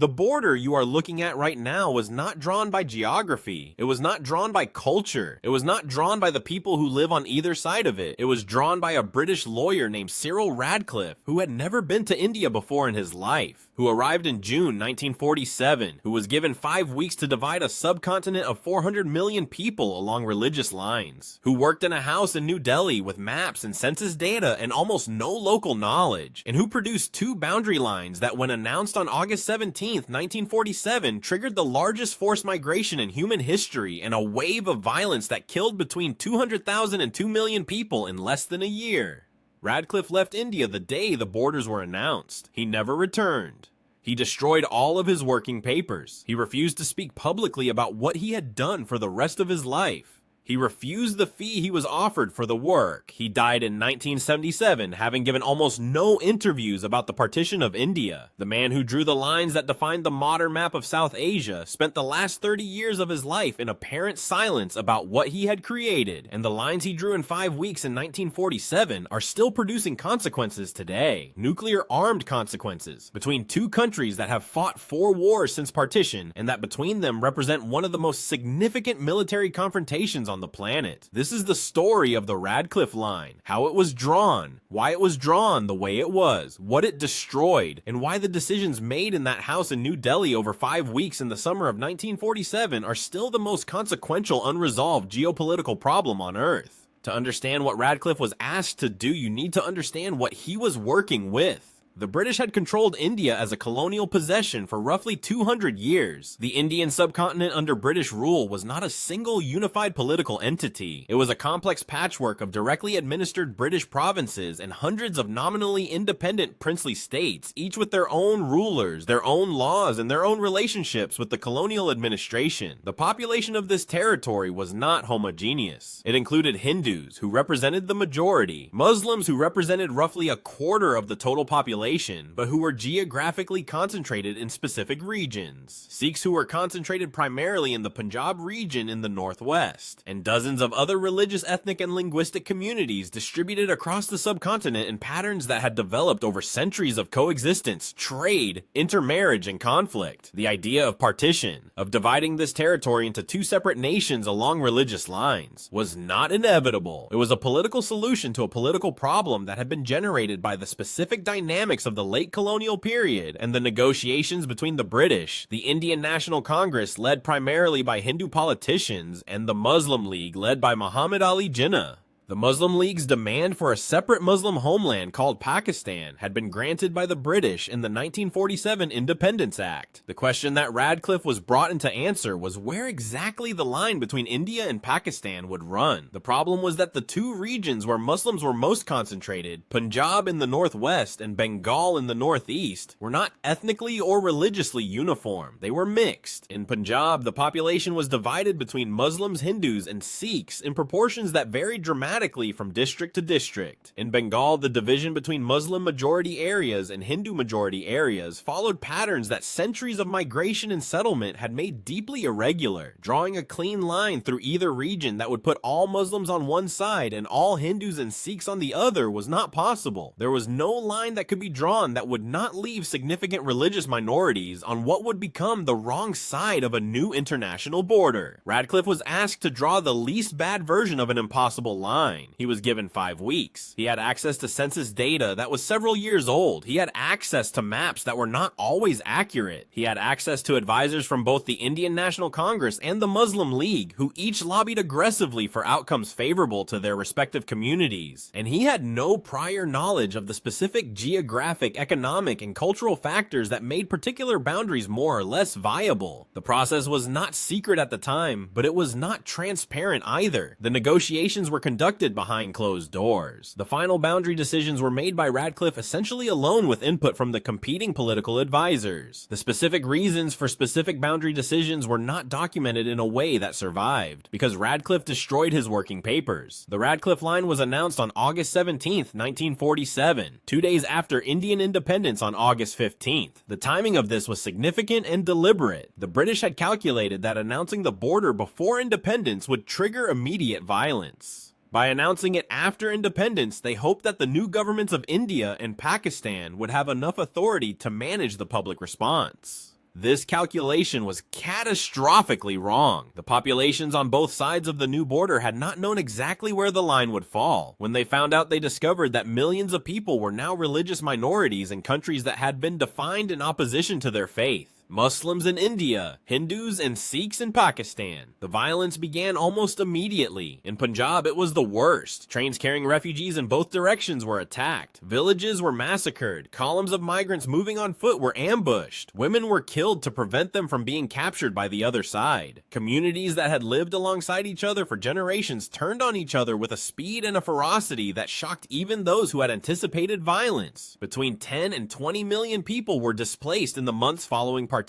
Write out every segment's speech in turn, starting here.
The border you are looking at right now was not drawn by geography. It was not drawn by culture. It was not drawn by the people who live on either side of it. It was drawn by a British lawyer named Cyril Radcliffe, who had never been to India before in his life, who arrived in June 1947, who was given 5 weeks to divide a subcontinent of 400 million people along religious lines, who worked in a house in New Delhi with maps and census data and almost no local knowledge, and who produced 2 boundary lines that, when announced on August 17, 1947, triggered the largest forced migration in human history and a wave of violence that killed between 200,000 and 2 million people in less than a year. Radcliffe left India the day the borders were announced. He never returned. He destroyed all of his working papers. He refused to speak publicly about what he had done for the rest of his life. He refused the fee he was offered for the work. He died in 1977, having given almost no interviews about the Partition of India. The man who drew the lines that defined the modern map of South Asia spent the last 30 years of his life in apparent silence about what he had created, and the lines he drew in 5 weeks in 1947 are still producing consequences today. Nuclear-armed consequences between 2 countries that have fought 4 wars since partition, and that between them represent one of the most significant military confrontations on the planet. This is the story of the Radcliffe Line, how it was drawn, why it was drawn the way it was, what it destroyed, and why the decisions made in that house in New Delhi over 5 weeks in the summer of 1947 are still the most consequential unresolved geopolitical problem on Earth. To understand what Radcliffe was asked to do, you need to understand what he was working with. The British had controlled India as a colonial possession for roughly 200 years. The Indian subcontinent under British rule was not a single unified political entity. It was a complex patchwork of directly administered British provinces and hundreds of nominally independent princely states, each with their own rulers, their own laws, and their own relationships with the colonial administration. The population of this territory was not homogeneous. It included Hindus, who represented the majority, Muslims, who represented roughly a quarter of the total population, but who were geographically concentrated in specific regions, Sikhs who were concentrated primarily in the Punjab region in the northwest, and dozens of other religious, ethnic, and linguistic communities distributed across the subcontinent in patterns that had developed over centuries of coexistence, trade, intermarriage, and conflict. The idea of partition, of dividing this territory into 2 separate nations along religious lines, was not inevitable. It was a political solution to a political problem that had been generated by the specific dynamics of the late colonial period and the negotiations between the British, the Indian National Congress led primarily by Hindu politicians, and the Muslim League led by Muhammad Ali Jinnah. The Muslim League's demand for a separate Muslim homeland called Pakistan had been granted by the British in the 1947 Independence Act. The question that Radcliffe was brought in to answer was where exactly the line between India and Pakistan would run. The problem was that the 2 regions where Muslims were most concentrated, Punjab in the northwest and Bengal in the northeast, were not ethnically or religiously uniform. They were mixed. In Punjab, the population was divided between Muslims, Hindus, and Sikhs in proportions that varied dramatically from district to district. In Bengal, the division between Muslim majority areas and Hindu majority areas followed patterns that centuries of migration and settlement had made deeply irregular. Drawing a clean line through either region that would put all Muslims on one side and all Hindus and Sikhs on the other was not possible. There was no line that could be drawn that would not leave significant religious minorities on what would become the wrong side of a new international border. Radcliffe was asked to draw the least bad version of an impossible line. He was given 5 weeks. He had access to census data that was several years old. He had access to maps that were not always accurate. He had access to advisors from both the Indian National Congress and the Muslim League, who each lobbied aggressively for outcomes favorable to their respective communities. And he had no prior knowledge of the specific geographic, economic, and cultural factors that made particular boundaries more or less viable. The process was not secret at the time, but it was not transparent either. The negotiations were conducted behind closed doors. The final boundary decisions were made by Radcliffe essentially alone with input from the competing political advisors. The specific reasons for specific boundary decisions were not documented in a way that survived, because Radcliffe destroyed his working papers. The Radcliffe Line was announced on August 17th, 1947, 2 days after Indian independence on August 15th. The timing of this was significant and deliberate. The British had calculated that announcing the border before independence would trigger immediate violence. By announcing it after independence, they hoped that the new governments of India and Pakistan would have enough authority to manage the public response. This calculation was catastrophically wrong. The populations on both sides of the new border had not known exactly where the line would fall. When they found out, they discovered that millions of people were now religious minorities in countries that had been defined in opposition to their faith. Muslims in India, Hindus and Sikhs in Pakistan. The violence began almost immediately. In Punjab, it was the worst. Trains carrying refugees in both directions were attacked. Villages were massacred. Columns of migrants moving on foot were ambushed. Women were killed to prevent them from being captured by the other side. Communities that had lived alongside each other for generations turned on each other with a speed and a ferocity that shocked even those who had anticipated violence. Between 10 and 20 million people were displaced in the months following partition.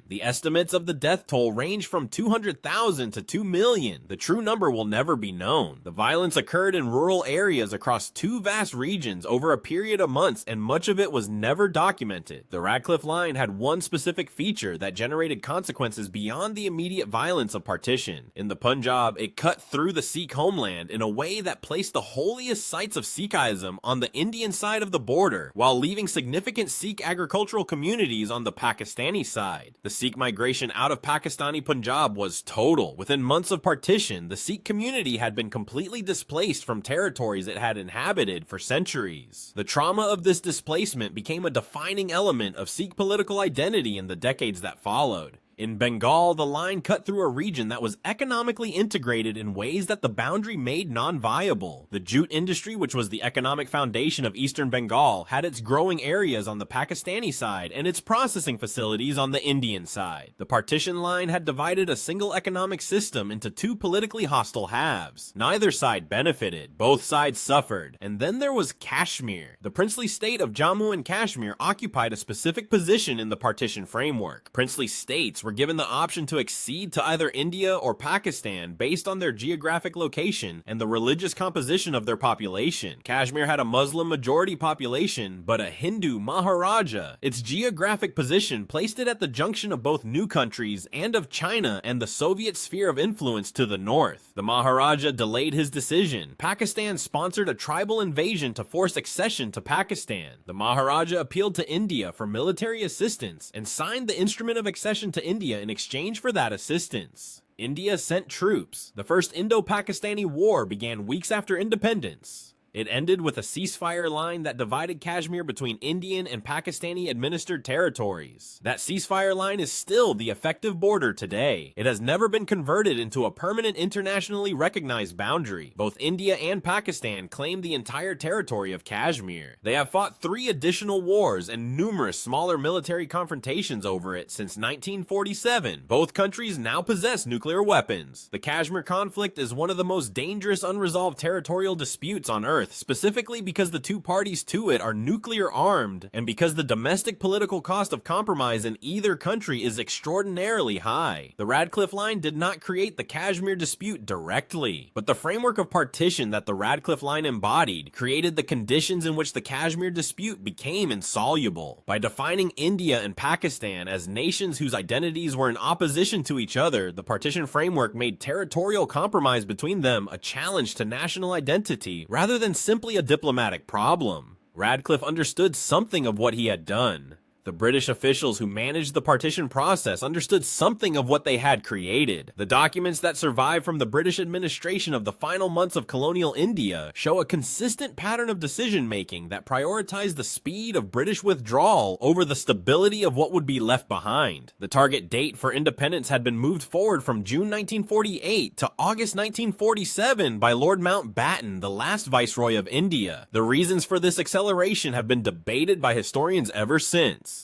The estimates of the death toll range from 200,000 to 2 million. The true number will never be known. The violence occurred in rural areas across two vast regions over a period of months, and much of it was never documented. The Radcliffe Line had one specific feature that generated consequences beyond the immediate violence of partition. In the Punjab, it cut through the Sikh homeland in a way that placed the holiest sites of Sikhism on the Indian side of the border, while leaving significant Sikh agricultural communities on the Pakistani side. The Sikh migration out of Pakistani Punjab was total. Within months of partition, the Sikh community had been completely displaced from territories it had inhabited for centuries. The trauma of this displacement became a defining element of Sikh political identity in the decades that followed. In Bengal, the line cut through a region that was economically integrated in ways that the boundary made non-viable. The jute industry, which was the economic foundation of eastern Bengal, had its growing areas on the Pakistani side and its processing facilities on the Indian side. The partition line had divided a single economic system into two politically hostile halves. Neither side benefited, both sides suffered. And then there was Kashmir. The princely state of Jammu and Kashmir occupied a specific position in the partition framework. Princely states were given the option to accede to either India or Pakistan based on their geographic location and the religious composition of their population. Kashmir had a Muslim majority population, but a Hindu Maharaja. Its geographic position placed it at the junction of both new countries and of China and the Soviet sphere of influence to the north. The Maharaja delayed his decision. Pakistan sponsored a tribal invasion to force accession to Pakistan. The Maharaja appealed to India for military assistance and signed the Instrument of Accession to India in exchange for that assistance. India sent troops. The First Indo-Pakistani War began weeks after independence. It ended with a ceasefire line that divided Kashmir between Indian and Pakistani administered territories. That ceasefire line is still the effective border today. It has never been converted into a permanent internationally recognized boundary. Both India and Pakistan claim the entire territory of Kashmir. They have fought 3 additional wars and numerous smaller military confrontations over it since 1947. Both countries now possess nuclear weapons. The Kashmir conflict is one of the most dangerous unresolved territorial disputes on Earth, specifically because the two parties to it are nuclear armed and because the domestic political cost of compromise in either country is extraordinarily high. The Radcliffe Line did not create the Kashmir dispute directly, but the framework of partition that the Radcliffe Line embodied created the conditions in which the Kashmir dispute became insoluble. By defining India and Pakistan as nations whose identities were in opposition to each other, the partition framework made territorial compromise between them a challenge to national identity rather than simply a diplomatic problem. Radcliffe understood something of what he had done. The British officials who managed the partition process understood something of what they had created. The documents that survive from the British administration of the final months of colonial India show a consistent pattern of decision-making that prioritized the speed of British withdrawal over the stability of what would be left behind. The target date for independence had been moved forward from June 1948 to August 1947 by Lord Mountbatten, the last Viceroy of India. The reasons for this acceleration have been debated by historians ever since.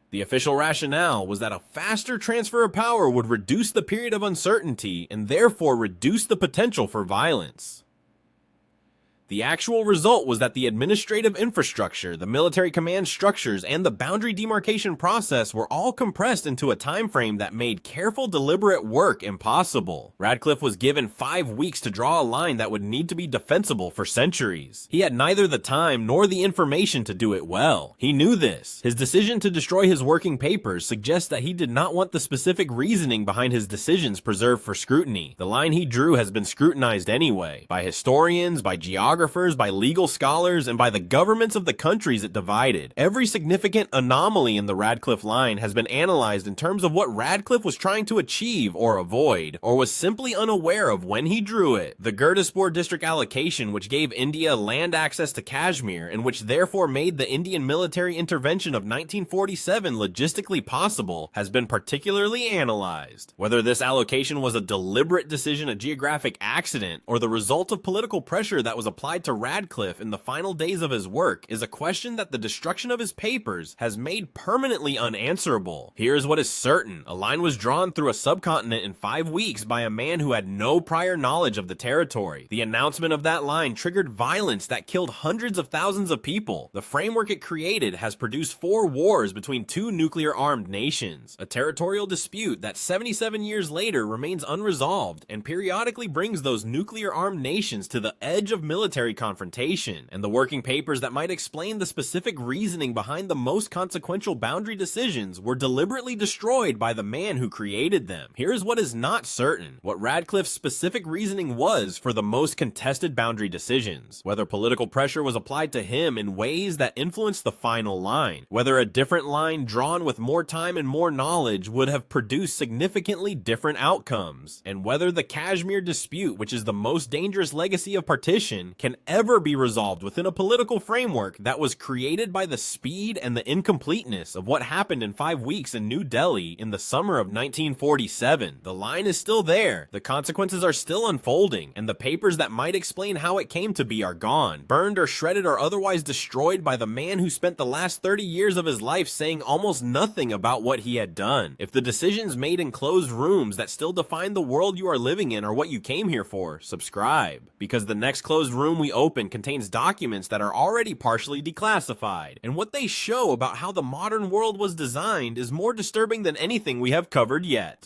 The official rationale was that a faster transfer of power would reduce the period of uncertainty and therefore reduce the potential for violence. The actual result was that the administrative infrastructure, the military command structures, and the boundary demarcation process were all compressed into a time frame that made careful, deliberate work impossible. Radcliffe was given 5 weeks to draw a line that would need to be defensible for centuries. He had neither the time nor the information to do it well. He knew this. His decision to destroy his working papers suggests that he did not want the specific reasoning behind his decisions preserved for scrutiny. The line he drew has been scrutinized anyway, by historians, by geographers, geographers, by legal scholars, and by the governments of the countries it divided. Every significant anomaly in the Radcliffe Line has been analyzed in terms of what Radcliffe was trying to achieve or avoid, or was simply unaware of when he drew it. The Gurdaspur district allocation, which gave India land access to Kashmir, and which therefore made the Indian military intervention of 1947 logistically possible, has been particularly analyzed. Whether this allocation was a deliberate decision, a geographic accident, or the result of political pressure that was applied to Radcliffe in the final days of his work is a question that the destruction of his papers has made permanently unanswerable. Here is what is certain. A line was drawn through a subcontinent in 5 weeks by a man who had no prior knowledge of the territory. The announcement of that line triggered violence that killed hundreds of thousands of people. The framework it created has produced 4 wars between 2 nuclear-armed nations, a territorial dispute that 77 years later remains unresolved and periodically brings those nuclear-armed nations to the edge of military confrontation, and the working papers that might explain the specific reasoning behind the most consequential boundary decisions were deliberately destroyed by the man who created them. Here is what is not certain: what Radcliffe's specific reasoning was for the most contested boundary decisions, whether political pressure was applied to him in ways that influenced the final line, whether a different line drawn with more time and more knowledge would have produced significantly different outcomes, and whether the Kashmir dispute, which is the most dangerous legacy of partition, can ever be resolved within a political framework that was created by the speed and the incompleteness of what happened in 5 weeks in New Delhi in the summer of 1947. The line is still there, the consequences are still unfolding, and the papers that might explain how it came to be are gone, burned or shredded or otherwise destroyed by the man who spent the last 30 years of his life saying almost nothing about what he had done. If the decisions made in closed rooms that still define the world you are living in are what you came here for, subscribe, because the next closed room we open contains documents that are already partially declassified, and what they show about how the modern world was designed is more disturbing than anything we have covered yet.